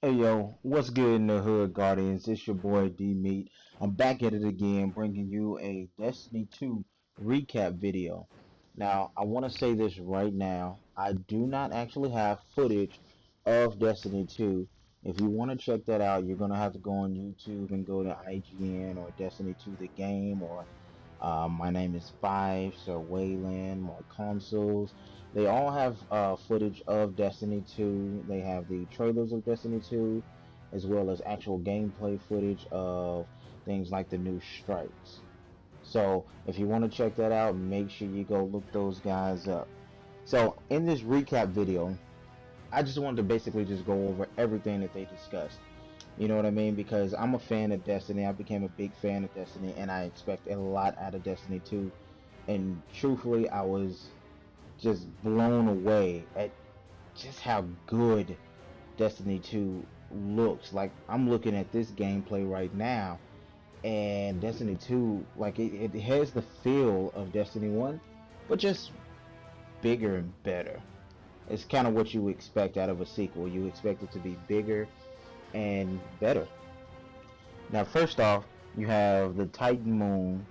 Hey yo, what's good in the hood, Guardians? It's your boy D Meat. I'm back at it again, bringing you a Destiny 2 recap video. Now, I want to say this right now. I do not actually have footage of Destiny 2. If you want to check that out, you're going to have to go on YouTube and go to IGN or Destiny 2 the game or my name is Five, Sir Wayland, my consoles. They all have footage of Destiny 2. They have the trailers of Destiny 2, as well as actual gameplay footage of things like the new strikes. So if you want to check that out, make sure you go look those guys up. So in this recap video, I just wanted to basically just go over everything that they discussed. You know what I mean? Because I'm a fan of Destiny. I became a big fan of Destiny, and I expect a lot out of Destiny 2. And truthfully, I was just blown away at just how good Destiny 2 looks. Like, I'm looking at this gameplay right now, and Destiny 2, like, it has the feel of Destiny 1, but just bigger and better. It's kind of what you expect out of a sequel. You expect it to be bigger and better. Now, first off, you have the Titan moon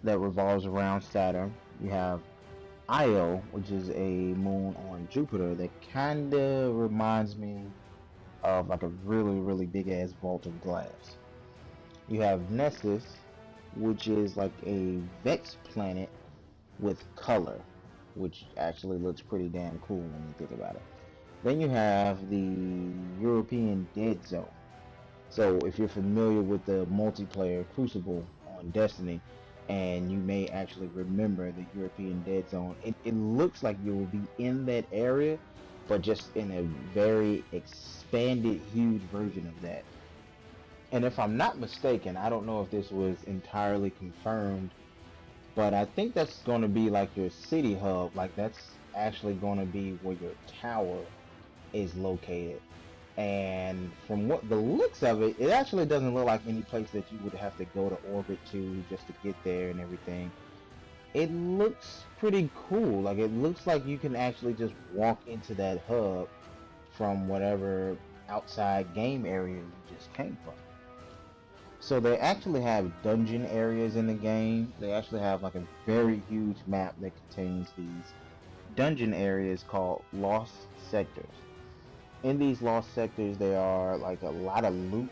that revolves around Saturn. You have Io, which is a moon on Jupiter that kind of reminds me of like a really, really big ass vault of glass. You have Nessus, which is like a Vex planet with color, which actually looks pretty damn cool when you think about it. Then you have the European Dead Zone. So if you're familiar with the multiplayer Crucible on Destiny, and you may actually remember the European Dead Zone, it looks like you will be in that area, but just in a very expanded, huge version of that. And if I'm not mistaken, I don't know if this was entirely confirmed, but I think that's going to be like your city hub. Like that's actually going to be where your tower is located. And from what the looks of it, it actually doesn't look like any place that you would have to go to orbit to just to get there and everything. It looks pretty cool. Like it looks like you can actually just walk into that hub from whatever outside game area you just came from. So they actually have dungeon areas in the game. They actually have like a very huge map that contains these dungeon areas called Lost Sectors. In these lost sectors there are like a lot of loot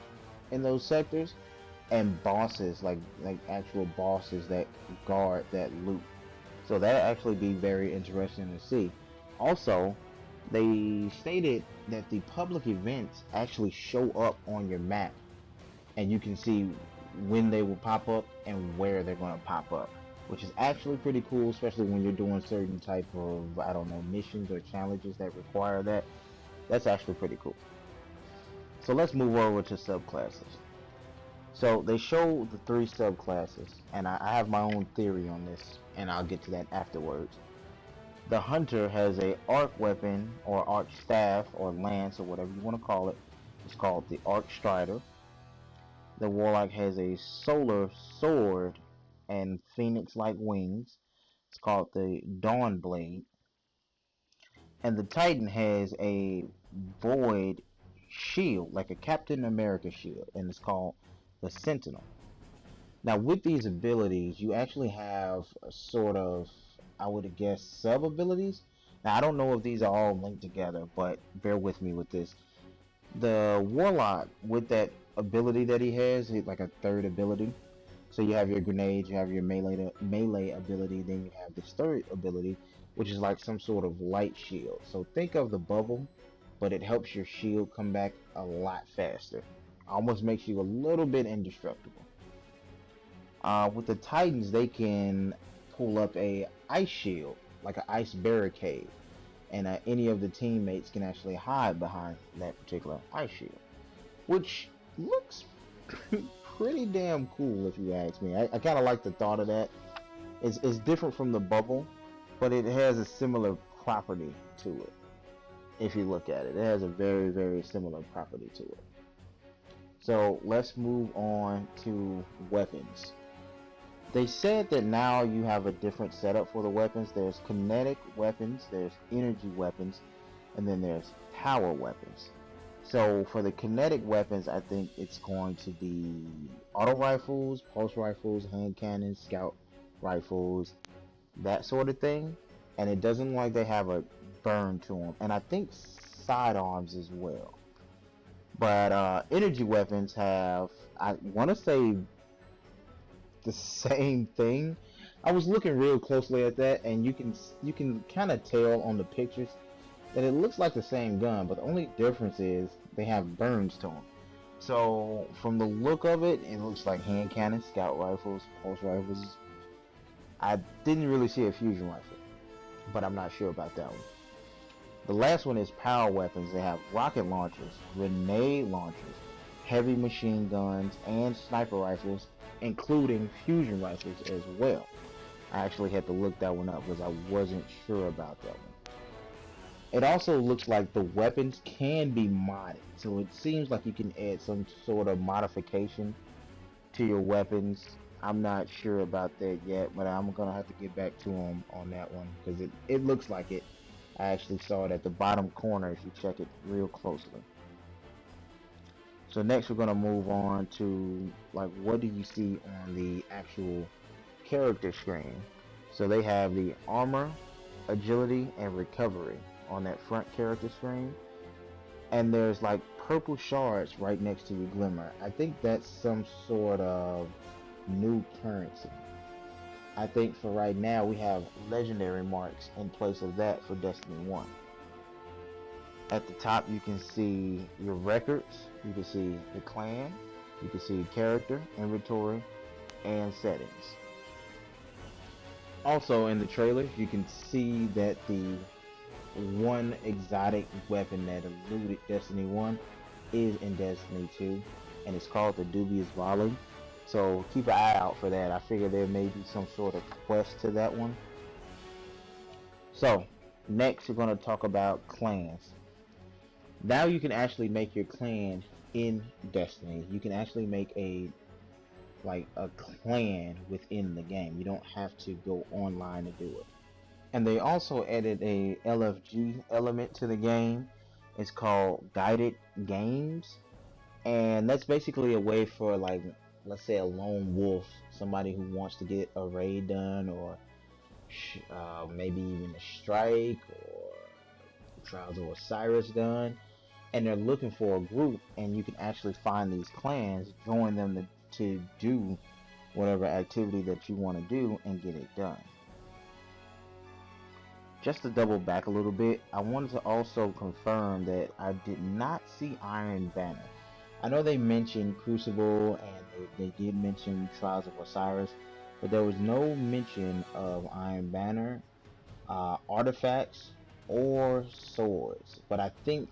in those sectors and bosses like actual bosses that guard that loot, so that actually be very interesting to see. Also, they stated that the public events actually show up on your map and you can see when they will pop up and where they're going to pop up, which is actually pretty cool, especially when you're doing certain type of, I don't know, missions or challenges that require that. That's actually pretty cool. So let's move over to subclasses. So they show the three subclasses, and I have my own theory on this, and I'll get to that afterwards. The Hunter has a arc weapon, or arc staff, or lance, or whatever you want to call it. It's called the Arc Strider. The Warlock has a solar sword and phoenix-like wings. It's called the Dawn Blade. And the Titan has a void shield, like a Captain America shield, and it's called the Sentinel. Now, with these abilities, you actually have a sort of, I would guess, sub abilities. Now, I don't know if these are all linked together, but bear with me with this. The Warlock, with that ability that he has, he's like a third ability. So you have your grenades, you have your melee ability, then you have this third ability, which is like some sort of light shield. So think of the bubble, but it helps your shield come back a lot faster. Almost makes you a little bit indestructible. With the Titans, they can pull up a ice shield, like an ice barricade, and any of the teammates can actually hide behind that particular ice shield, which looks pretty damn cool if you ask me. I kind of like the thought of that. It's different from the bubble, but it has a similar property to it. If you look at it, it has a very, very similar property to it. So let's move on to weapons. They said that now you have a different setup for the weapons. There's kinetic weapons, there's energy weapons, and then there's power weapons. So for the kinetic weapons, I think it's going to be auto rifles, pulse rifles, hand cannons, scout rifles, that sort of thing. And it doesn't look like they have a burn to them. And I think sidearms as well. But energy weapons have, I want to say, the same thing. I was looking real closely at that, and you can kind of tell on the pictures that it looks like the same gun, but the only difference is they have burns to them. So from the look of it, it looks like hand cannons, scout rifles, pulse rifles. I didn't really see a fusion rifle, but I'm not sure about that one. The last one is power weapons. They have rocket launchers, grenade launchers, heavy machine guns, and sniper rifles, including fusion rifles as well. I actually had to look that one up because I wasn't sure about that one. It also looks like the weapons can be modded, so it seems like you can add some sort of modification to your weapons. I'm not sure about that yet, but I'm gonna have to get back to them on that one because it looks like it. I actually saw it at the bottom corner if you check it real closely. So next we're gonna move on to like what do you see on the actual character screen. So they have the armor, agility, and recovery on that front character screen, and there's like purple shards right next to your glimmer. I think that's some sort of new currency. I think for right now we have legendary marks in place of that for Destiny 1. At the top you can see your records, you can see the clan, you can see character, inventory, and settings. Also in the trailers you can see that the one exotic weapon that eluded Destiny 1 is in Destiny 2, and it's called the Dubious Volley. So keep an eye out for that. I figure there may be some sort of quest to that one. So next we're going to talk about clans. Now you can actually make your clan in Destiny. You can actually make a clan within the game. You don't have to go online to do it. And they also added a LFG element to the game. It's called Guided Games, and that's basically a way for, like, let's say a lone wolf, somebody who wants to get a raid done, or maybe even a strike or Trials of Osiris done, and they're looking for a group, and you can actually find these clans, join them to do whatever activity that you want to do and get it done. Just to double back a little bit, I wanted to also confirm that I did not see Iron Banner. I know they mentioned Crucible and they did mention Trials of Osiris, but there was no mention of Iron Banner, artifacts, or swords. But I think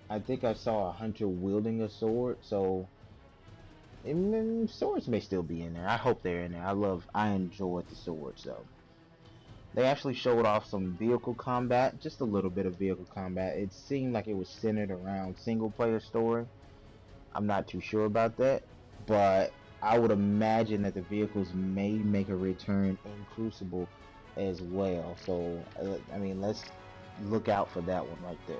I saw a hunter wielding a sword, so swords may still be in there. I hope they're in there. I enjoyed the swords though. They actually showed off some vehicle combat, just a little bit of vehicle combat. It seemed like it was centered around single player story. I'm not too sure about that, but I would imagine that the vehicles may make a return in Crucible as well. So, I mean, let's look out for that one right there.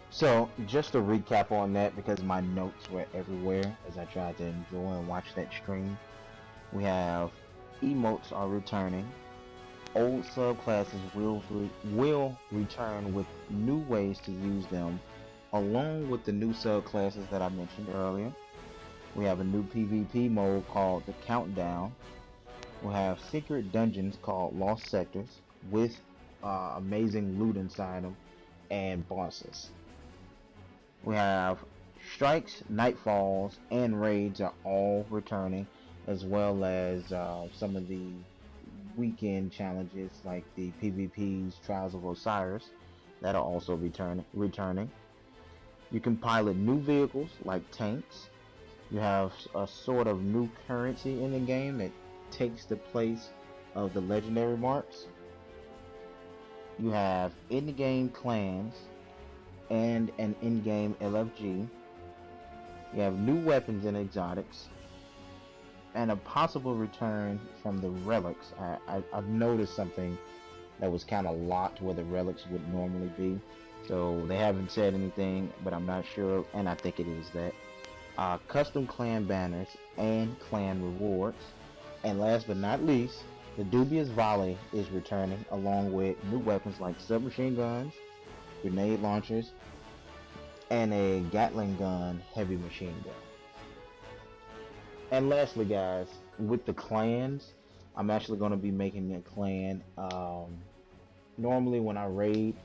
So, just to recap on that, because my notes were everywhere as I tried to enjoy and watch that stream. We have emotes are returning. Old subclasses will return with new ways to use them, along with the new subclasses that I mentioned earlier. We have a new PvP mode called the Countdown. We'll have secret dungeons called Lost Sectors with amazing loot inside them and bosses. We have strikes, nightfalls, and raids are all returning, as well as some of the weekend challenges like the PvP's Trials of Osiris that are also returning. You can pilot new vehicles like tanks. You have a sort of new currency in the game that takes the place of the legendary marks. You have in-game clans and an in-game LFG. You have new weapons and exotics, and a possible return from the relics. I've noticed something that was kind of locked where the relics would normally be. So they haven't said anything, but I'm not sure, and I think it is that. Custom clan banners and clan rewards. And last but not least, the Dubious Volley is returning along with new weapons like submachine guns, grenade launchers, and a Gatling gun heavy machine gun. And lastly, guys, with the clans, I'm actually going to be making a clan. Normally when I raid,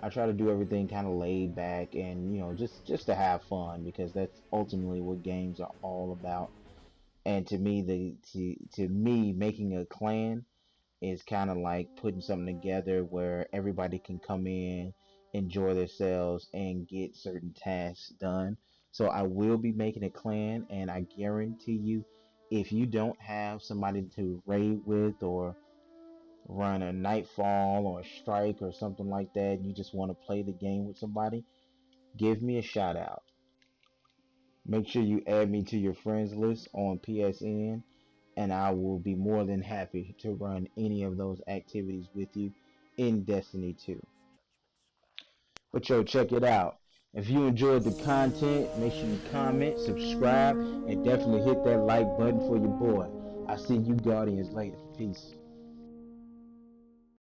I try to do everything kind of laid back and just to have fun, because that's ultimately what games are all about. And to me, to me, making a clan is kind of like putting something together where everybody can come in, enjoy themselves, and get certain tasks done. So I will be making a clan, and I guarantee you, if you don't have somebody to raid with or run a nightfall or a strike or something like that, you just want to play the game with somebody, give me a shout out. Make sure you add me to your friends list on PSN, and I will be more than happy to run any of those activities with you in Destiny 2. But yo, check it out. If you enjoyed the content, make sure you comment, subscribe, and definitely hit that like button for your boy. I'll see you Guardians later. Peace.